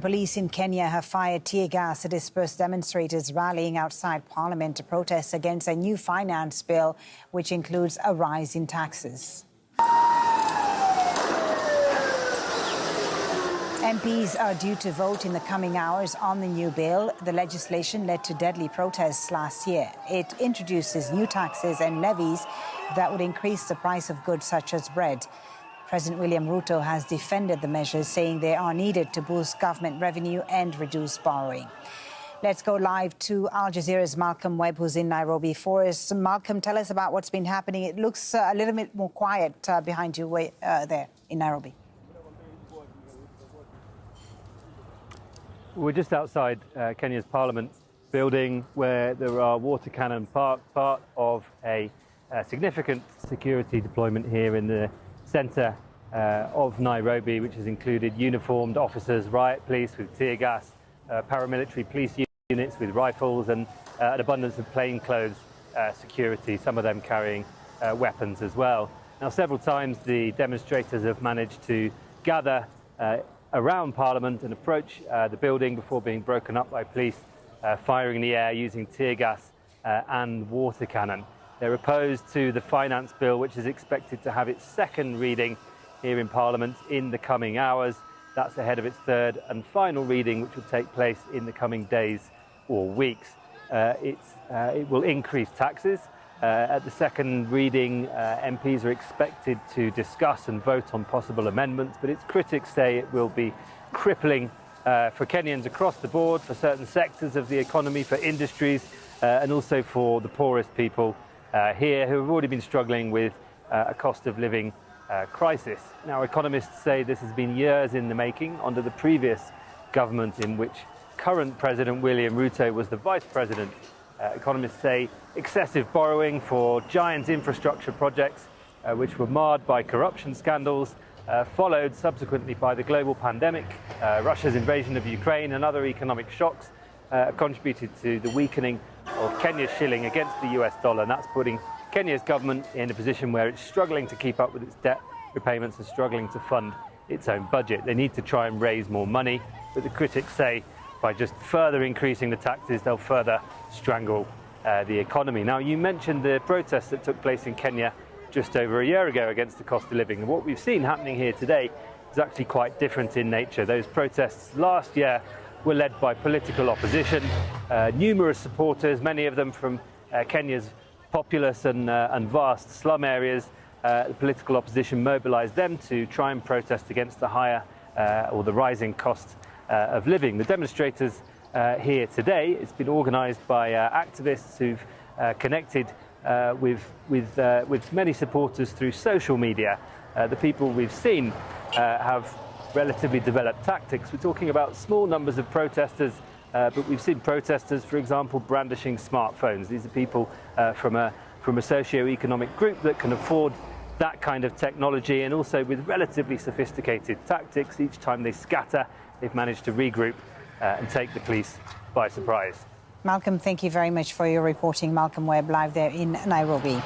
Police in Kenya have fired tear gas to disperse demonstrators rallying outside Parliament to protest against a new finance bill, which includes a rise in taxes. MPs are due to vote in the coming hours on the new bill. The legislation led to deadly protests last year. It introduces new taxes and levies that would increase the price of goods such as bread. President William Ruto has defended the measures, saying they are needed to boost government revenue and reduce borrowing. Let's go live to Al Jazeera's Malcolm Webb, who's in Nairobi for us. Malcolm, tell us about what's been happening. It looks a little bit more quiet behind you there in Nairobi. We're just outside Kenya's Parliament building, where there are water cannon parked, part of a significant security deployment here in the centre of Nairobi, which has included uniformed officers, riot police with tear gas, paramilitary police units with rifles, and an abundance of plainclothes security, some of them carrying weapons as well. Now, several times the demonstrators have managed to gather around Parliament and approach the building before being broken up by police firing in the air using tear gas and water cannon. They're opposed to the finance bill, which is expected to have its second reading here in Parliament in the coming hours. That's ahead of its third and final reading, which will take place in the coming days or weeks. It will increase taxes. At the second reading, MPs are expected to discuss and vote on possible amendments, but its critics say it will be crippling for Kenyans across the board, for certain sectors of the economy, for industries, and also for the poorest people here, who have already been struggling with a cost of living crisis. Now, economists say this has been years in the making under the previous government, in which current President William Ruto was the vice president. Economists say excessive borrowing for giant infrastructure projects, which were marred by corruption scandals, followed subsequently by the global pandemic, Russia's invasion of Ukraine, and other economic shocks, contributed to the weakening of Kenya's shilling against the US dollar, and that's putting Kenya's government in a position where it's struggling to keep up with its debt repayments and struggling to fund its own budget. They need to try and raise more money, but the critics say by just further increasing the taxes, they'll further strangle the economy. Now, you mentioned the protests that took place in Kenya just over a year ago against the cost of living. And what we've seen happening here today is actually quite different in nature. Those protests last year were led by political opposition, numerous supporters, many of them from Kenya's populous and vast slum areas. The political opposition mobilised them to try and protest against the higher or the rising cost of living. The demonstrators here today, it's been organised by activists who've connected with many supporters through social media. The people we've seen have relatively developed tactics. We're talking about small numbers of protesters, but we've seen protesters, for example, brandishing smartphones. These are people from a socio-economic group that can afford that kind of technology, and also with relatively sophisticated tactics. Each time they scatter, they've managed to regroup and take the police by surprise. Malcolm, thank you very much for your reporting. Malcolm Webb, live there in Nairobi.